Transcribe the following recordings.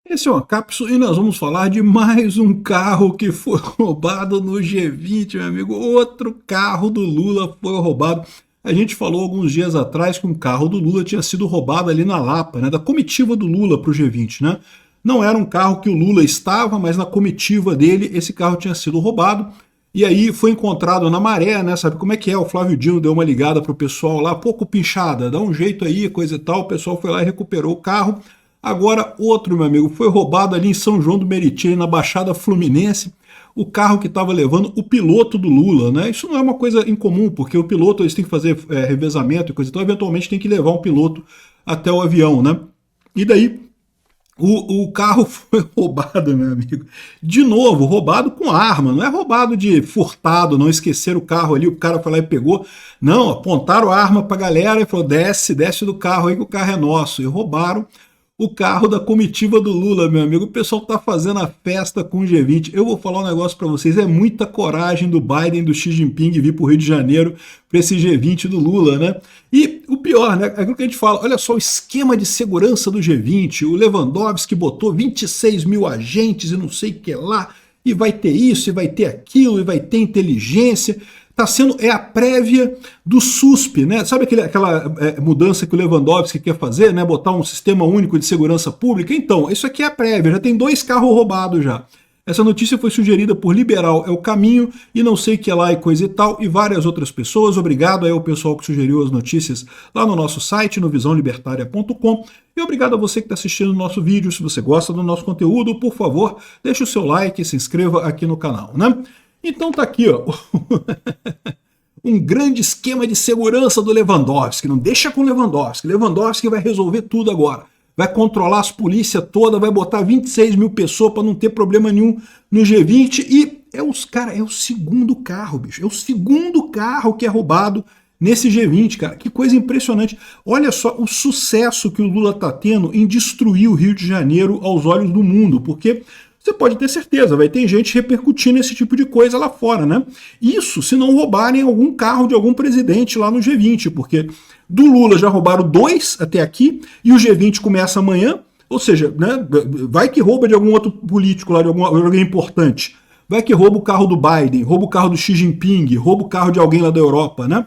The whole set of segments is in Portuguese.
Esse é uma cápsula e nós vamos falar de mais um carro que foi roubado no G20, meu amigo. Outro carro do Lula foi roubado. A gente falou alguns dias atrás que um carro do Lula tinha sido roubado ali na Lapa, né, da comitiva do Lula para o G20, né? Não era um carro que o Lula estava, mas na comitiva dele esse carro tinha sido roubado. E aí foi encontrado na Maré, né? Sabe como é que é? O Flávio Dino deu uma ligada pro pessoal lá, pouco pinchada, dá um jeito aí, coisa e tal. O pessoal foi lá e recuperou o carro. Agora, outro, meu amigo, foi roubado ali em São João do Meriti, na Baixada Fluminense, o carro que estava levando o piloto do Lula, né? Isso não é uma coisa incomum, porque o piloto, eles têm que fazer revezamento e coisa e tal, eventualmente tem que levar um piloto até o avião, né? E daí, o carro foi roubado, meu amigo. De novo, roubado com arma. Não é roubado de furtado, não esqueceram o carro ali, o cara foi lá e pegou. Não, apontaram a arma pra galera e falou, desce, desce do carro aí que o carro é nosso. E roubaram o carro da comitiva do Lula, meu amigo. O pessoal tá fazendo a festa com o G20. Eu vou falar um negócio para vocês, é muita coragem do Biden, do Xi Jinping vir pro Rio de Janeiro para esse G20 do Lula, né? E o pior, né? É aquilo que a gente fala, olha só o esquema de segurança do G20, o Lewandowski botou 26 mil agentes e não sei o que lá, e vai ter isso, e vai ter aquilo, e vai ter inteligência. Está sendo, é a prévia do SUSP, né? Sabe aquela mudança que o Lewandowski quer fazer, né? Botar um sistema único de segurança pública? Então, isso aqui é a prévia, já tem 2 carros roubados já. Essa notícia foi sugerida por Liberal é o Caminho e não sei o que lá e coisa e tal, e várias outras pessoas. Obrigado aí ao pessoal que sugeriu as notícias lá no nosso site, no visãolibertaria.com. E obrigado a você que está assistindo o nosso vídeo. Se você gosta do nosso conteúdo, por favor, deixe o seu like e se inscreva aqui no canal, né? Então tá aqui, ó, um grande esquema de segurança do Lewandowski. Não deixa com o Lewandowski. Lewandowski vai resolver tudo agora. Vai controlar as polícias todas, vai botar 26 mil pessoas para não ter problema nenhum no G20. E é o segundo carro, bicho. É o segundo carro que é roubado nesse G20, cara. Que coisa impressionante. Olha só o sucesso que o Lula tá tendo em destruir o Rio de Janeiro aos olhos do mundo, porque você pode ter certeza, vai ter gente repercutindo esse tipo de coisa lá fora, né? Isso se não roubarem algum carro de algum presidente lá no G20, porque do Lula já roubaram 2 até aqui, e o G20 começa amanhã, ou seja, né, vai que rouba de algum outro político lá, de alguém importante, vai que rouba o carro do Biden, rouba o carro do Xi Jinping, rouba o carro de alguém lá da Europa, né?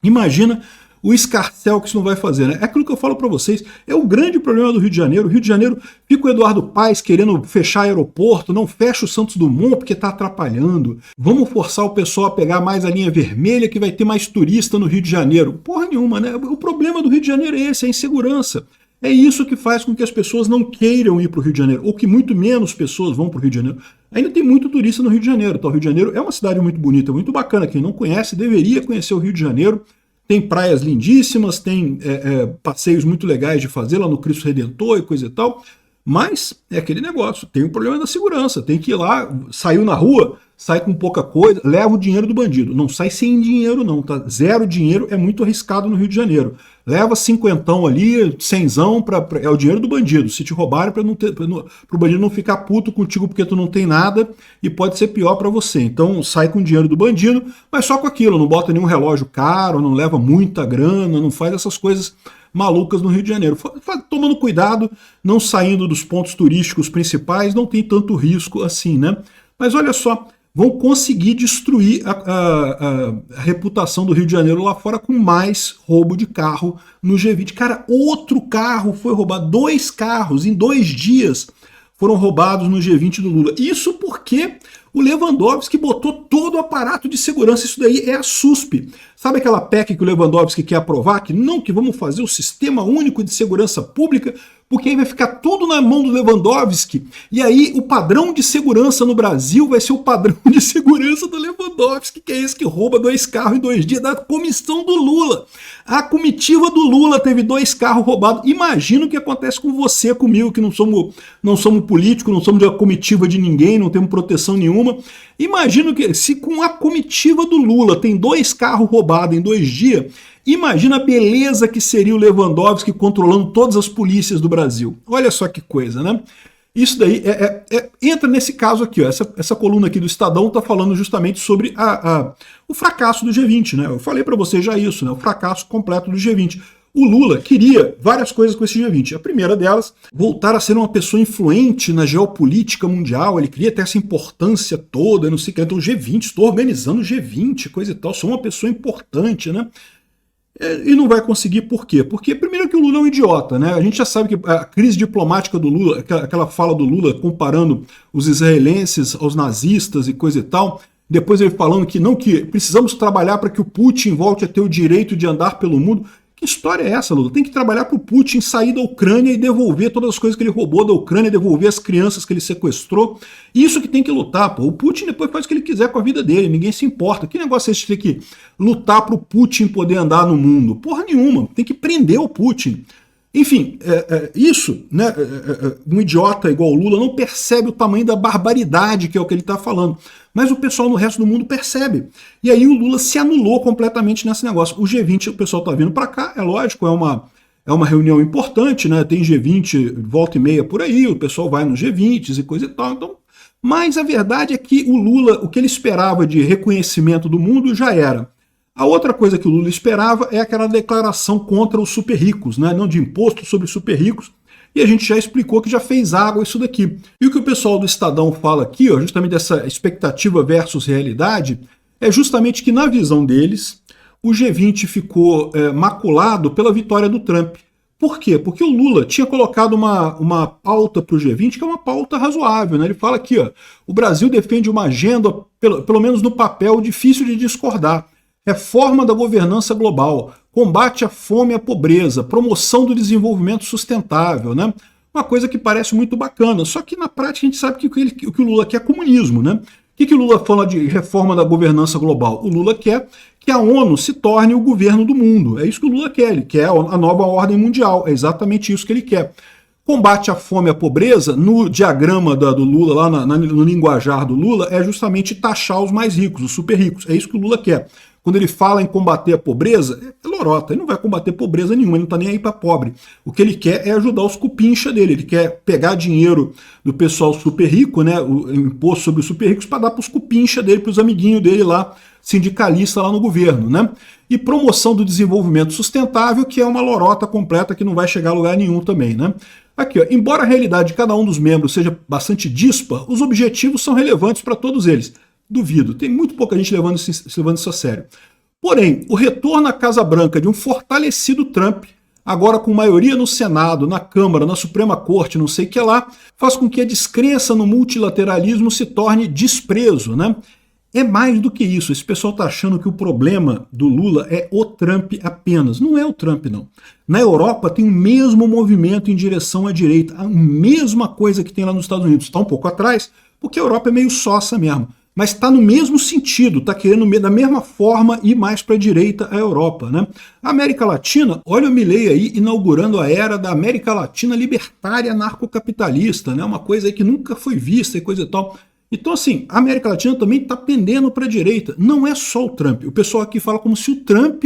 Imagina o escarcéu que isso não vai fazer, né? É aquilo que eu falo para vocês, é o grande problema do Rio de Janeiro. O Rio de Janeiro fica o Eduardo Paes querendo fechar aeroporto, não fecha o Santos Dumont porque está atrapalhando. Vamos forçar o pessoal a pegar mais a linha vermelha que vai ter mais turista no Rio de Janeiro. Porra nenhuma, né? O problema do Rio de Janeiro é esse, é a insegurança. É isso que faz com que as pessoas não queiram ir para o Rio de Janeiro, ou que muito menos pessoas vão para o Rio de Janeiro. Ainda tem muito turista no Rio de Janeiro, tá? O Rio de Janeiro é uma cidade muito bonita, muito bacana. Quem não conhece deveria conhecer o Rio de Janeiro. Tem praias lindíssimas, tem passeios muito legais de fazer lá no Cristo Redentor e coisa e tal, mas é aquele negócio, tem o problema da segurança, tem que ir lá, saiu na rua, sai com pouca coisa, leva o dinheiro do bandido, não sai sem dinheiro não, tá? Zero dinheiro é muito arriscado no Rio de Janeiro, leva 50 ali, 100, é o dinheiro do bandido, se te roubarem para o bandido não ficar puto contigo porque tu não tem nada e pode ser pior para você, então sai com o dinheiro do bandido, mas só com aquilo, não bota nenhum relógio caro, não leva muita grana, não faz essas coisas malucas no Rio de Janeiro, tomando cuidado, não saindo dos pontos turísticos principais, não tem tanto risco assim, né? Mas olha só, vão conseguir destruir a reputação do Rio de Janeiro lá fora com mais roubo de carro no G20. Cara, outro carro foi roubado, 2 carros em 2 dias foram roubados no G20 do Lula. Isso porque o Lewandowski botou todo o aparato de segurança. Isso daí é a SUSP. Sabe aquela PEC que o Lewandowski quer aprovar? Que não, que vamos fazer o Sistema Único de Segurança Pública, porque aí vai ficar tudo na mão do Lewandowski. E aí o padrão de segurança no Brasil vai ser o padrão de segurança do Lewandowski, que é esse que rouba 2 carros em 2 dias, da comissão do Lula. A comitiva do Lula teve 2 carros roubados. Imagina o que acontece com você, comigo, que não somos políticos, não somos de uma comitiva de ninguém, não temos proteção nenhuma. Imagina que se com a comitiva do Lula tem 2 carros roubados em 2 dias, imagina a beleza que seria o Lewandowski controlando todas as polícias do Brasil. Olha só que coisa, né? Isso daí entra nesse caso aqui, ó. Essa coluna aqui do Estadão está falando justamente sobre o fracasso do G20, né? Eu falei para você já isso, né? O fracasso completo do G20. O Lula queria várias coisas com esse G20. A primeira delas, voltar a ser uma pessoa influente na geopolítica mundial. Ele queria ter essa importância toda, não sei o que. Então, G20, estou organizando o G20, coisa e tal, sou uma pessoa importante, né? E não vai conseguir por quê? Porque, primeiro, que o Lula é um idiota, né? A gente já sabe que a crise diplomática do Lula, aquela fala do Lula comparando os israelenses aos nazistas e coisa e tal, depois ele falando que não, que precisamos trabalhar para que o Putin volte a ter o direito de andar pelo mundo. Que história é essa, Lula? Tem que trabalhar para o Putin sair da Ucrânia e devolver todas as coisas que ele roubou da Ucrânia, devolver as crianças que ele sequestrou. Isso que tem que lutar, pô. O Putin depois faz o que ele quiser com a vida dele, ninguém se importa. Que negócio é esse de ter que lutar para o Putin poder andar no mundo? Porra nenhuma, tem que prender o Putin. Enfim, isso, né, um idiota igual o Lula não percebe o tamanho da barbaridade que é o que ele está falando. Mas o pessoal no resto do mundo percebe. E aí o Lula se anulou completamente nesse negócio. O G20, o pessoal está vindo para cá, é lógico, é uma reunião importante, né? Tem G20 volta e meia por aí, o pessoal vai nos G20s e coisa e tal. Então, mas a verdade é que o Lula, o que ele esperava de reconhecimento do mundo já era. A outra coisa que o Lula esperava é aquela declaração contra os super ricos, né? Não de imposto sobre super ricos. E a gente já explicou que já fez água isso daqui. E o que o pessoal do Estadão fala aqui, ó, justamente dessa expectativa versus realidade, é justamente que na visão deles, o G20 ficou maculado pela vitória do Trump. Por quê? Porque o Lula tinha colocado uma pauta para o G20 que é uma pauta razoável, né? Ele fala aqui, ó, o Brasil defende uma agenda, pelo menos no papel, difícil de discordar. Reforma da governança global, combate à fome e à pobreza, promoção do desenvolvimento sustentável, né? Uma coisa que parece muito bacana, só que na prática a gente sabe que o que o Lula quer é comunismo, né? O que o Lula fala de reforma da governança global? O Lula quer que a ONU se torne o governo do mundo. É isso que o Lula quer, ele quer a nova ordem mundial, é exatamente isso que ele quer. Combate à fome e à pobreza, no diagrama do Lula, lá no linguajar do Lula, é justamente taxar os mais ricos, os super ricos. É isso que o Lula quer. Quando ele fala em combater a pobreza, é lorota, ele não vai combater pobreza nenhuma, ele não está nem aí para pobre. O que ele quer é ajudar os cupincha dele, ele quer pegar dinheiro do pessoal super rico, né, o imposto sobre os super ricos, para dar para os cupincha dele, para os amiguinhos dele lá, sindicalista lá no governo, né? E promoção do desenvolvimento sustentável, que é uma lorota completa que não vai chegar a lugar nenhum também, né? Aqui, ó, embora a realidade de cada um dos membros seja bastante dispar, os objetivos são relevantes para todos eles. Duvido, tem muito pouca gente levando isso a sério. Porém, o retorno à Casa Branca de um fortalecido Trump, agora com maioria no Senado, na Câmara, na Suprema Corte, não sei o que lá, faz com que a descrença no multilateralismo se torne desprezo, né? É mais do que isso. Esse pessoal está achando que o problema do Lula é o Trump apenas. Não é o Trump, não. Na Europa tem o mesmo movimento em direção à direita, a mesma coisa que tem lá nos Estados Unidos. Está um pouco atrás, porque a Europa é meio sossa mesmo. Mas está no mesmo sentido, está querendo da mesma forma ir mais para a direita a Europa, né? A América Latina, olha o Milei aí inaugurando a era da América Latina libertária anarcocapitalista, né? Uma coisa aí que nunca foi vista e coisa e tal. Então, assim, a América Latina também está pendendo para a direita. Não é só o Trump. O pessoal aqui fala como se o Trump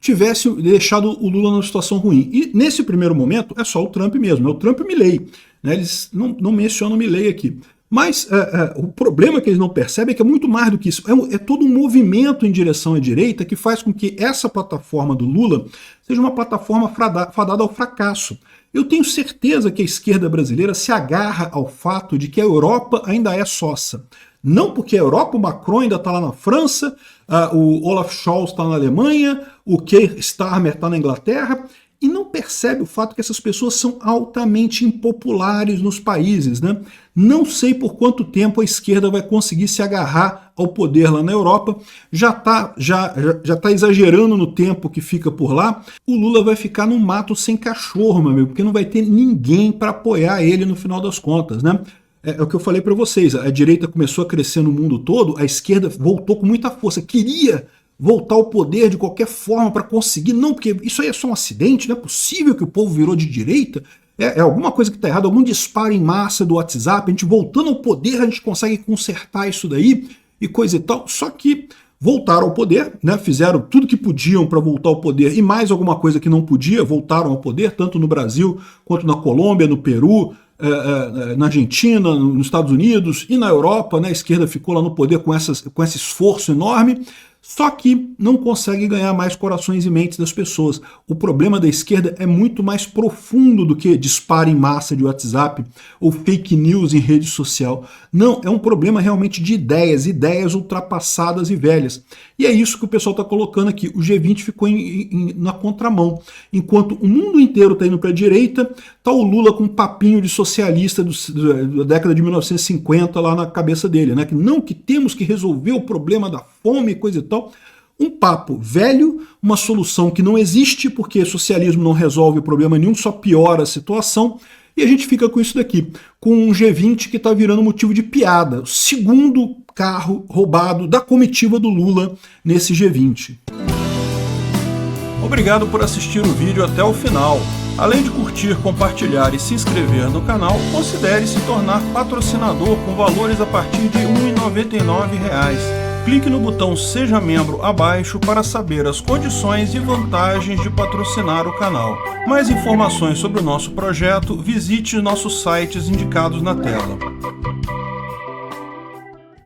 tivesse deixado o Lula numa situação ruim. E nesse primeiro momento é só o Trump mesmo, é o Trump e o Milei, né? Eles não mencionam o Milei aqui. Mas o problema que eles não percebem é que é muito mais do que isso. É todo um movimento em direção à direita que faz com que essa plataforma do Lula seja uma plataforma fadada ao fracasso. Eu tenho certeza que a esquerda brasileira se agarra ao fato de que a Europa ainda é sócia. Não porque a Europa, o Macron ainda está lá na França, o Olaf Scholz está na Alemanha, o Keir Starmer está na Inglaterra, e não percebe o fato que essas pessoas são altamente impopulares nos países, né? Não sei por quanto tempo a esquerda vai conseguir se agarrar ao poder lá na Europa. Já tá exagerando no tempo que fica por lá. O Lula vai ficar num mato sem cachorro, meu amigo, porque não vai ter ninguém para apoiar ele no final das contas, né? É o que eu falei para vocês. A direita começou a crescer no mundo todo, a esquerda voltou com muita força. Queria voltar ao poder de qualquer forma para conseguir. Não, porque isso aí é só um acidente, não é possível que o povo virou de direita. É alguma coisa que está errada, algum disparo em massa do WhatsApp, a gente voltando ao poder, a gente consegue consertar isso daí e coisa e tal. Só que voltaram ao poder, né? Fizeram tudo que podiam para voltar ao poder e mais alguma coisa que não podia, voltaram ao poder, tanto no Brasil quanto na Colômbia, no Peru, na Argentina, nos Estados Unidos e na Europa, né? A esquerda ficou lá no poder com esse esforço enorme. Só que não consegue ganhar mais corações e mentes das pessoas. O problema da esquerda é muito mais profundo do que disparo em massa de WhatsApp ou fake news em rede social. Não, é um problema realmente de ideias, ideias ultrapassadas e velhas. E é isso que o pessoal está colocando aqui. O G20 ficou na contramão. Enquanto o mundo inteiro está indo para a direita, está o Lula com um papinho de socialista da década de 1950 lá na cabeça dele, né? Que temos que resolver o problema da fome e coisa e tal. Um papo velho, uma solução que não existe, porque socialismo não resolve problema nenhum, só piora a situação. E a gente fica com isso daqui, com um G20 que está virando motivo de piada. O segundo carro roubado da comitiva do Lula nesse G20. Obrigado por assistir o vídeo até o final. Além de curtir, compartilhar e se inscrever no canal, considere se tornar patrocinador com valores a partir de R$ 1,99. Clique no botão Seja Membro abaixo para saber as condições e vantagens de patrocinar o canal. Mais informações sobre o nosso projeto, visite nossos sites indicados na tela.